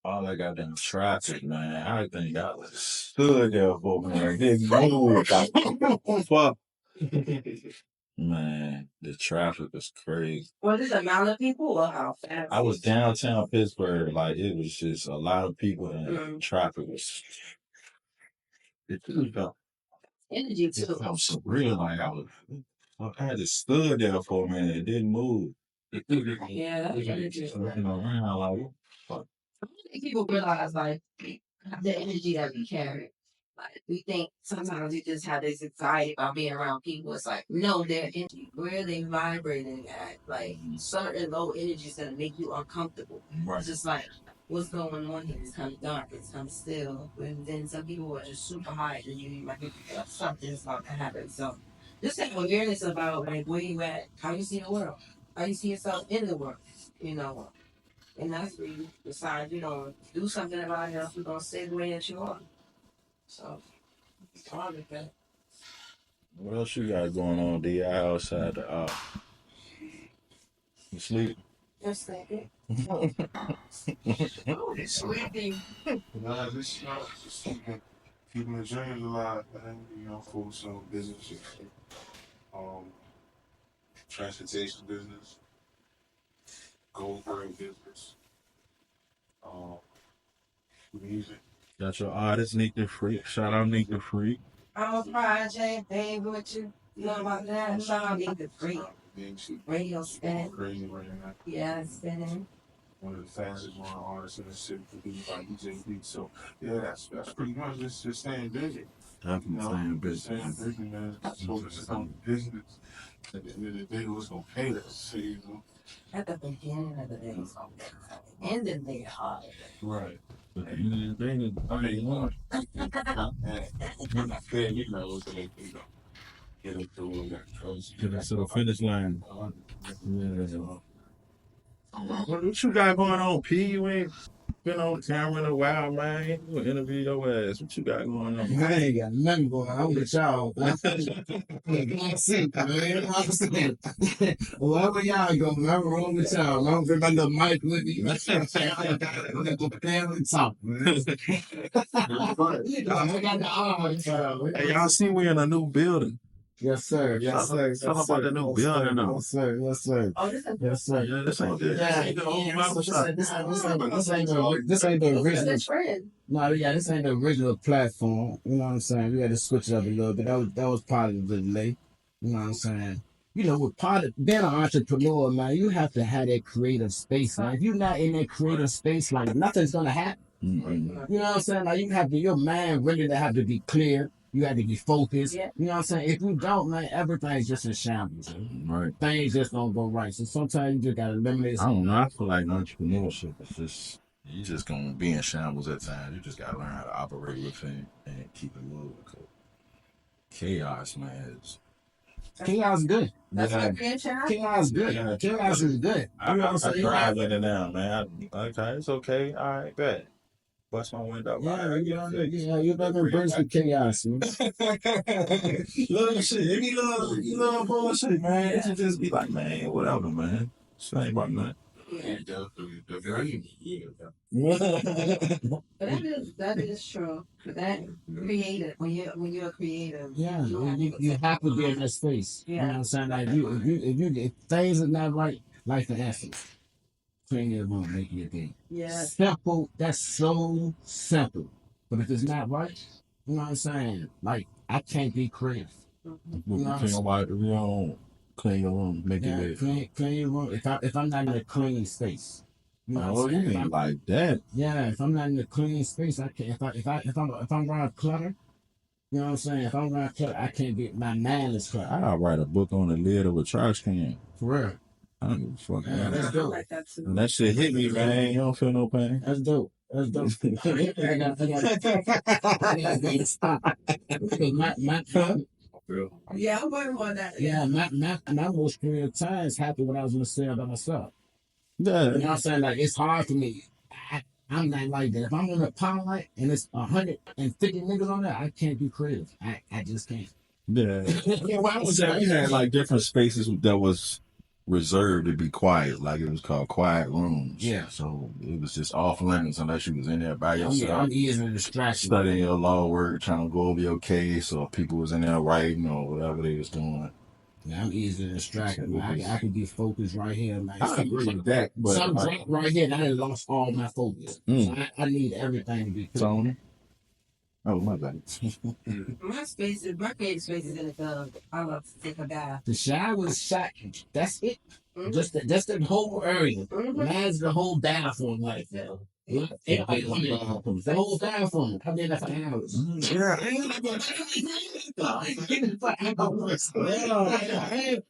all that goddamn traffic, man. I think I was stood there for man. Didn't move. Fuck. Man, the traffic was crazy. Was it the amount of people or how fast? I was downtown Pittsburgh, like it was just a lot of people and traffic was. It just felt. Energy It too. felt surreal. I had to stood there for a minute. It didn't move. Yeah, that's energy. Looking around like, fuck. I think people realize like the energy that we carry. Like we think sometimes we just have this anxiety about being around people. It's like no, their energy, where they vibrating at, like certain low energies that make you uncomfortable. Right. It's just like what's going on here? It's kind of dark. It's kind of still. And then some people are just super high, and you might be something's about to happen. So just have awareness about like where you at, how you see the world, how you see yourself in the world. You know. And that's where you decide you don't do something about it, else you're gonna stay the way that you are. So it's hard with that. What else you got going on, DI, outside the You sleep? Just thinking. Sleeping. Nah, just keeping the dreams alive, man. You know, focus on business, transportation business, gold grade business. Music. Got your artist, Nick the Freak. Shout out Nick the Freak. I'm a project, baby, what you know about that? Shout out Nick the Freak. Radio spinning. Crazy right now. Yeah, spinning. One of the fastest growing artists in the city produced by DJ Beat. So yeah, that's pretty much just staying busy. Definitely staying busy. Staying busy, man. Focusing on business. At the end of the day, what's gonna pay us? You know? At the beginning of the day, and then they hard. Right. But at the end of the day, I mean, when I say, you know, it's like, you know, get it through that. get us to the finish line. Yeah. What you got going on, P? You ain't been on camera in a while, man. You gonna interview your ass. What you got going on? I ain't got nothing going on. I'm with y'all. That's it, man. I'm saying, wherever y'all go, man, I'm rolling with y'all. I don't bring my little mic with me. I'm gonna go family talk, man. I got the arms. Hey, y'all see we in a new building. Yes, sir. Yes, sir. Talk about the new building now. Yes, sir. Yes, sir. Oh, this is Yes, sir. Yeah, this ain't good. Yeah, this ain't the original. friend. No, yeah, this ain't the original platform. You know what I'm saying? We had to switch it up a little bit. That was part of the delay. You know what I'm saying? You know, with part of being an entrepreneur, man, you have to have that creative space, man. If you're not in that creative space, like nothing's gonna happen. Mm-hmm. You know what I'm saying? Like you have to, your mind really have to be clear. You have to be focused. Yeah. You know what I'm saying? If you don't, man, everything's just in shambles. Right. Things just don't go right. So sometimes you just gotta eliminate. I don't know. I feel like entrepreneurship is just, you just gonna be in shambles at times. You just gotta learn how to operate with it and keep it moving. Chaos, man. Chaos is good. That's what you're trying. Chaos is good. Yeah. Chaos is good. I drive in and out, man. Okay, it's okay. All right, bet. Bust my window. Yeah, you better embrace the chaos, man. Little shit. If you love bullshit, man, it should just be like, man, whatever, man. This ain't about nothing. But that is true. But that creative when you're creative. Yeah, you have to be in that space. Yeah. You know what I'm saying? Like if things are not right, like for instance, clean your room, make your day. Yeah. Simple. That's so simple. But if it's not right, you know what I'm saying? Like I can't be creative. Clean your room, make Yeah, it clean your room. If I'm not in a clean space. You know what I'm saying? ain't like that. Yeah, if I'm not in a clean space, I can't. If I'm around clutter, you know what I'm saying? If I'm around clutter, I can't get my mind is clutter. I'll write a book on the lid of a trash can. For real. I don't give a fuck. Yeah, Man. that's I dope. like that too. And that shit hit me, man. You don't feel no pain. That's dope. That's dope. I got Yeah, I'm working on that. yeah, my most creative times happened when I was in the cell by myself. Yeah. You know what I'm saying? Like it's hard for me. I'm not like that. If I'm on a power light and it's 150 niggas on there, I can't be creative. I just can't. Yeah. Yeah, well, I was there. We had like different spaces that was reserved to be quiet. Like it was called quiet rooms. Yeah. So it was just off limits unless you was in there by yourself. I'm easily distracted. Studying your law work, trying to go over your case, or people was in there writing or whatever they was doing. Yeah, I'm easily distracted. Man. I can be focused right here. Like, I agree with that, but some drop right here, and I done lost all my focus. So I need everything to be Tony. Oh my bad. My creative space is in the club. I love to take a bath. The shower is shot. That's it. Mhm. Just the whole area. Mhm. Mine's the whole bathroom like that. Yeah, the whole bathroom. I did that for hours.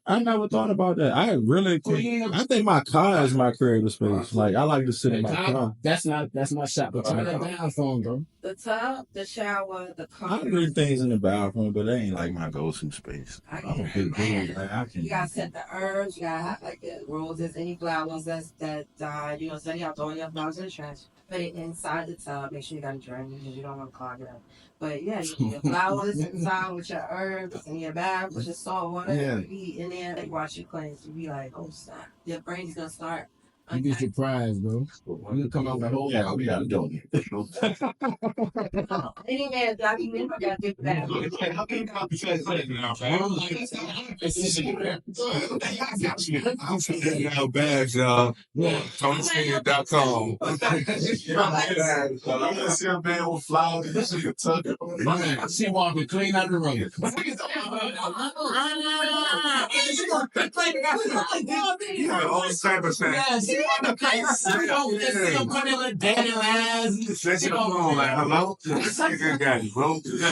I never thought about that. I really think. I think my car is my creative space. Like I like to sit in my car. That's my shop. But try that bathroom, bro. The tub, the shower, the I car. do things in the bathroom, but that ain't like my go-to space. I'm a big dude. Like, I You gotta can. set the herbs. You gotta have like the roses, any flowers that died. You know, so you have to throw your flowers in the trash. Put it inside the tub. Make sure you got a drain because you don't want to clog it up. But yeah, you your flowers inside with your herbs and your bath with your salt water. Yeah. You eat in there. They wash your clothes. You be like, oh snap, your brain's gonna start You get your prize, bro. You can come out with a whole. Yeah, we gotta do it. Any man document, I gotta get that. Now bags, y'all. TonySenior.com. I'm gonna see a man with flowers. This is Kentucky. She walking clean out the road. You got all type of things. Yeah, she on the place. She putting with daddy eyes. That's your phone, like, hello? This nigga got it, bro. This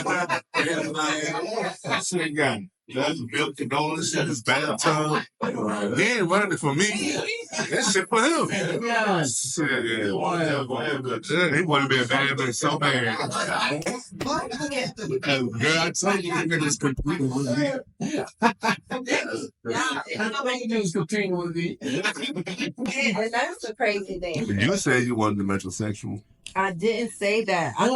nigga got it. That's milk and all this shit is bathtub. He ain't running it for me. That shit for him. Yeah. Shit, yeah. He want to be a bad man so bad. Girl, I told you, niggas competing with me. Niggas competing with me. And that's the crazy thing. You said you wanted the metrosexual. I didn't say that. I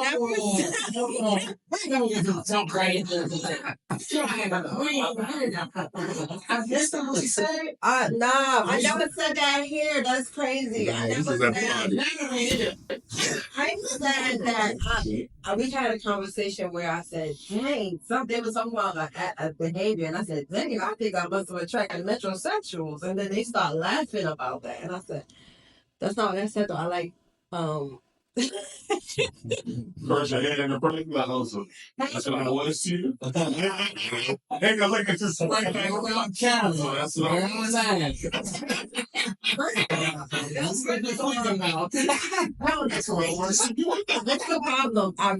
So crazy. I never said that here. That's crazy. I never said that. I said that. We had a conversation where I said, "Dang, there was something about a behavior," and I said, "Dang, I think I must have attracted metrosexuals." And then they start laughing about that, and I said, "That's not what I said. Though I like." First, I had in the break, like, also. That's what I want to see you. Ain't gonna look at this way. On camera. That's what I want to see. That's what they're talking about. That's what I want to see. That's the problem. I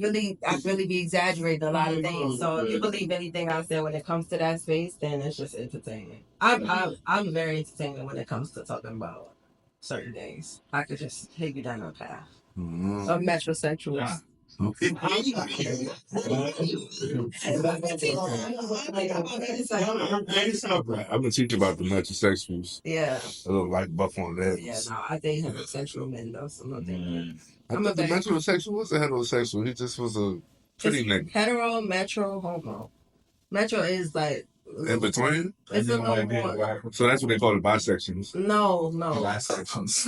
really be exaggerating a lot of things. So if you believe anything I say when it comes to that space, then it's just entertaining. I'm very entertaining when it comes to talking about certain things. I could just take you down a path of metrosexuals. I've been teaching about the metrosexuals. Yeah. I look like buff on that. Yeah, no, I date heterosexual men though, so no thing. I thought the metrosexual was a heterosexual. He just was a pretty nigga. Hetero, metro, homo. Metro is like in between? It's a little more. So that's what they call the bisections. No. Bisections.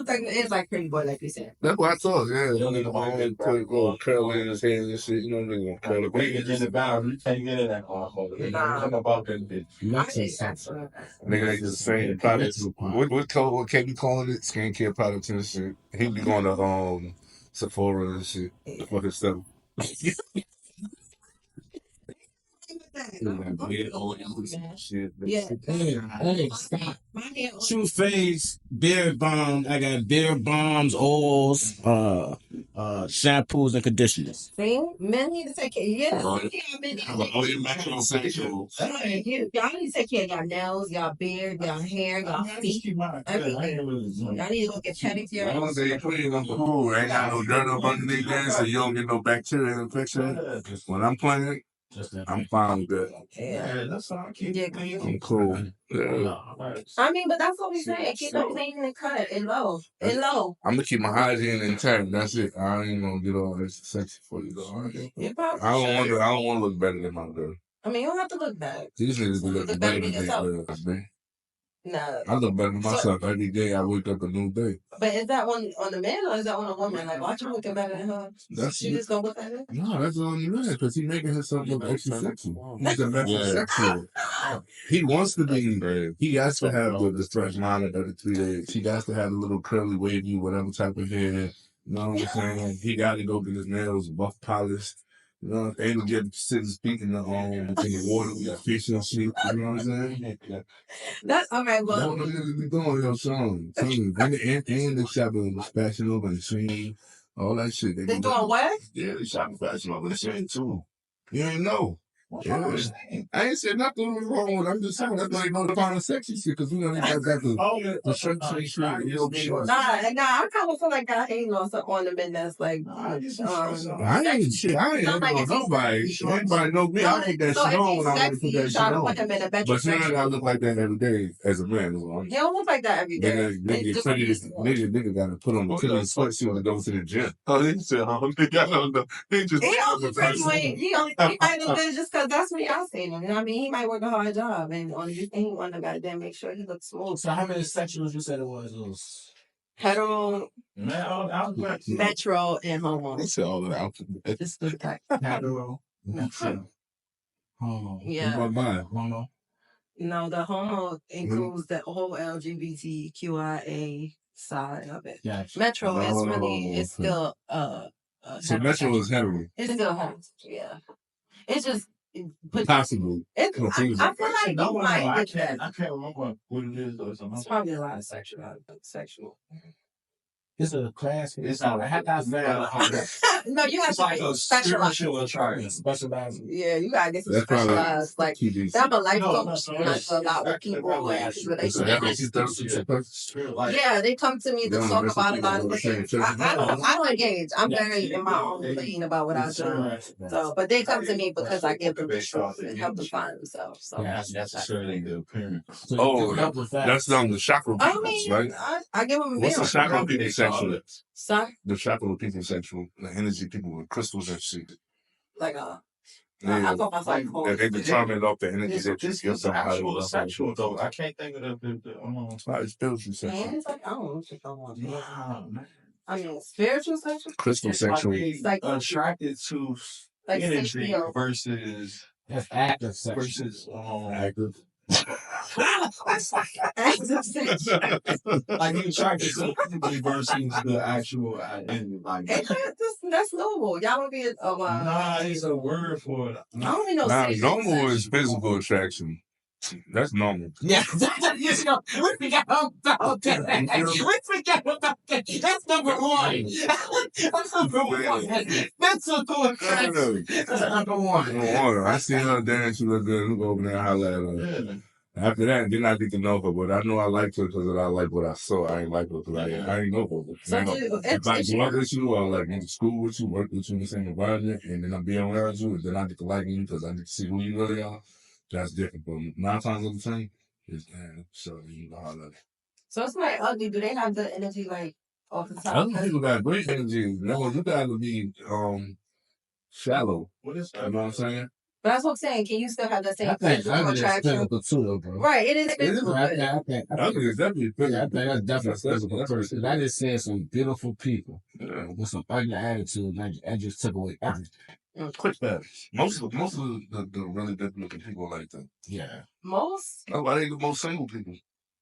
It's like pretty boy, like you said. That's what I thought, yeah. You need to put a little curl in his hair and shit. You know what I mean? Curl it. We can get it down. You can't get in that motherfucker. Nothing about that bitch. Nigga, they just saying products. What can you call it? Skincare products and shit. He be going to Sephora and shit. For his stuff. Yeah. Hey, stop. Toothpaste, beard balm. I got beard balms, oils, shampoos, and conditioners. See, men need to take care. Yeah, Y'all need to take care of your nails, your beard, your hair, your feet, everything. Y'all need to go get pedicure. As long as they clean them cool, ain't got no dirt up underneath there, so you don't get no bacteria infection. When I'm playing, I'm fine with that. Yeah, that's all. I'm cool. Yeah. I mean, but that's what we say. Keep them clean and cut it low. I'm gonna keep my hygiene intact. That's it. I ain't gonna get all extra sexy for you though. I don't want to look better than my girl. I mean, you don't have to look bad. These niggas look better than their girls, man. No. I look better than myself every day. I wake up a new day. But is that one on the man or is that on a woman? Like, watch him looking better than her. She just gonna look at it? No, that's on the man because he's making himself look extra sexual. He's a metrosexual. He wants to be. He has to have the stretch line of the 3 days. He has to have a little curly, wavy, whatever type of hair. You know what I'm saying? He got to go get his nails buff polished. You know, ain't gonna get sitting speaking the water with your fish and shit. You know what I'm saying? That's okay. Well, that's what niggas be doing, yo, son. And they shopping with Fashion Over and Sheen, all that shit. They doing what? Yeah, they shopping Fashion Over and Sheen too. You ain't know. Yeah. I ain't said nothing wrong with it. I'm just saying that's why they know the kind of sexy shit because we know they got the shirt shit. Nah, I kind of feel like I ain't on some ornament that's like. I ain't shit. I ain't on nobody. Everybody know me. I put that shit on when I want to put that shit on. But you ain't gotta look like that every day as a man. He don't look like that every day. Nigga gotta put on the pretty sweatsuit and go to the gym. Oh, he said, he just. He only might have been just because that's what y'all saying. You know what I mean? He might work a hard job, and only thing he want to goddamn make sure he looks smooth. So how many sections you said it was? Hetero, Man, all the alphabet. metro, and homo. They said all of the alphabet. Just the type. Hetero, metro, homo. Yeah. What about mine? Homo. No, the homo includes the whole LGBTQIA side of it. Gotcha. Metro is really, it's okay. still So Metro is hetero. it's still hetero. Yeah. It's just Possible. I feel like you might I get that. can't remember what it is or something. It's probably a lot of sexual. It's a class. It's not. I have to No, you have It's to like a specialize. spiritual chart. specialize. Yeah, you gotta get some That's probably specialized. Like TBC. I'm a life No, coach, no, not a lot with people and So relationships. that makes it 36. Like, Yeah, they come to me to Yeah, talk that's about a what lot of people things. say. I don't engage. I'm very in my own lane about what I do. So, but they come to me because I give them the truth and help them find themselves. So Yeah, that's necessarily the appearance. So Oh, help with that. that's the chakra I people, mean, right? I give them a What's the meal. chakra people sexual? Sorry, The chakra people sexual. The energy people with crystals and shit. like Yeah. I thought I was like, They determine off the energy that you This give is somebody. actual sexual though. I can't think of the It's not spiritual sexual. man, it's like I don't know what you're talking about. wow, man. I mean, spiritual sexual, Crystal It's like sexual. being Like- attracted to like energy safety or versus That's active sex. Active. active sexual. like you attracted to energy versus the actual identity. Like, That's normal. Y'all would be nah, it's a word for it. I don't even know. Now, sexual normal is sexual. physical attraction. That's normal. Yeah, we forgot about that. We forgot about that. That's number one. That's number one. That's a good attraction. That's number one. I see her dance. She look good. Go over there and holler at her. Yeah. After that, then I get to know her. But I know I liked her because I like what I saw. I ain't like her because I ain't know her. So I know. If I it's grew up with you, or like in school with you, work with you in the same environment, and then I'm being around you, and then I get to like you because I get to see who you really are. That's different. But 9 times out of 10, it's so you know how that. so it's like ugly. Do they have the energy like off the top? Other people got great energy. No, you gotta be shallow. What is You know what I'm saying? But that's what I'm saying. Can you still have that same I think physical ugly is attraction? physical too, though, bro. Right, it is physical. I but- think Ugly is definitely yeah, I physical. think that's definitely physical. That's Because I just said some beautiful people Yeah. with some ugly attitude. And I just took away everything. Quick that. Most of the really good looking people like that. Yeah. Most? That's why they the most single people.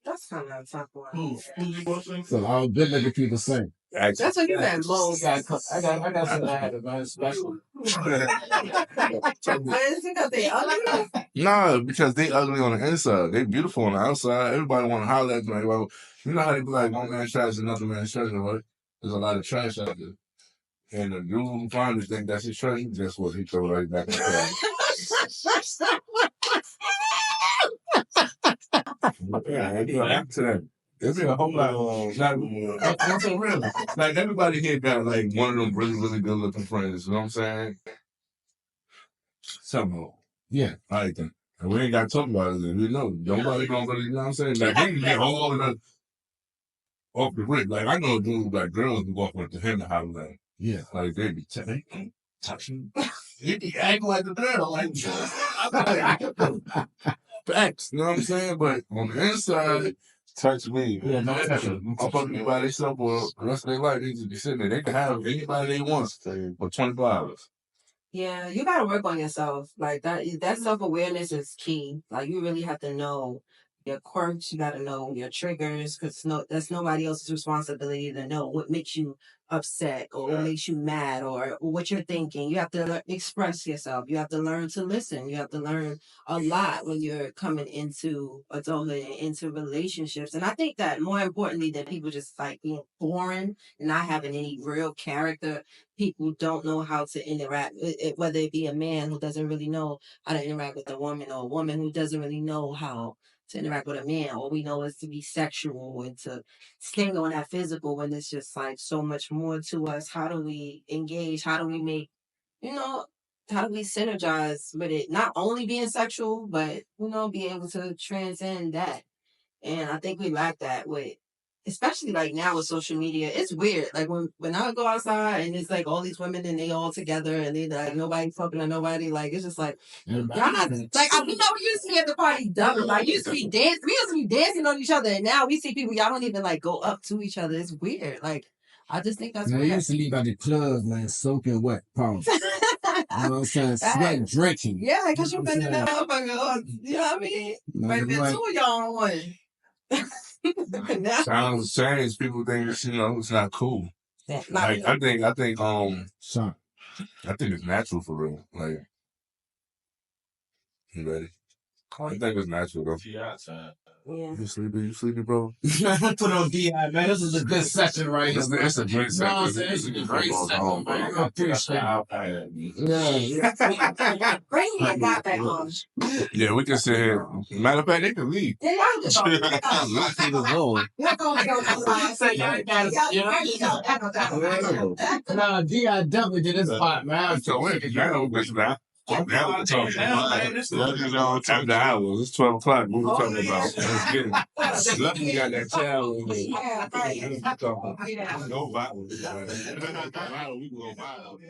That's kind of a tough one. who's the boss thing? So all good looking people sing. That's what you meant, most. I got some added, man, special. But it's because they ugly. Nah, because they ugly on the inside. They beautiful on the outside. Everybody want to holler at them. Like, well, you know how they be like, one man's trash is another man's treasure, right? There's a lot of trash out there. And the dude who finds think that's his treasure, guess what? He throw it right back in the trash. Yeah, to that. There's been a whole lot of that's so real. Like everybody here got like one of them really, really good looking friends. You know what I'm saying? Somehow. Yeah. I like that. And we ain't got to talk about it. We know nobody gonna really, you know what I'm saying? Like we can get all of that off the rip. Like I know dudes like girls who walk up to him and holler at him. Yeah. Like they be touching. He be acting like a girl, like facts. You know what I'm saying? But on the inside, touch me. Yeah, no touching. I'm supposed to be by themselves for the rest of their life. They just be sitting there. They can have anybody they want for 24 hours. Yeah, you gotta work on yourself. Like that self-awareness is key. Like you really have to know your quirks. You gotta know your triggers, because that's nobody else's responsibility to know what makes you upset or what makes you mad or what you're thinking. You have to express yourself. You have to learn to listen. You have to learn a lot when you're coming into adulthood and into relationships. And I think that more importantly than people just like being boring and not having any real character, people don't know how to interact, whether it be a man who doesn't really know how to interact with a woman or a woman who doesn't really know how to interact with a man. All we know is to be sexual and to sting on that physical when it's just like so much more to us. How do we engage? How do we make, how do we synergize with it? Not only being sexual, but, be able to transcend that. And I think we lack that with especially like now with social media, it's weird. Like when I go outside and it's like all these women and they all together and they like nobody fucking on nobody. Like it's just like y'all not like we used to be at the party dumb. Like we used to be dancing on each other, and now we see people y'all don't even like go up to each other. It's weird. Like I just think that's Man, weird. I used to leave out the club, man, soaking wet, pause. You know what I'm saying? Sweat drenching. Yeah, because you've been in that motherfucker. You know what I mean? Might be two of y'all on one. Sounds change. People think it's it's not cool. Like I think Sorry. I think it's natural for real. Like you ready? I think it's natural though. Yeah. You sleepy, bro? Put on DI, man. This is a good session right here. It's a great session. It's a great session, man. I appreciate it. Bring me a got back home. Yeah, we can sit here. Matter of fact, they can leave. Yeah, y'all just go. Let's see the zone. No, DI definitely did his part, man. So wait, now we're talking after the hours. It's 12 o'clock. What we talking about? Let's get it. Lucky you got that child with me. No violence. We go violent.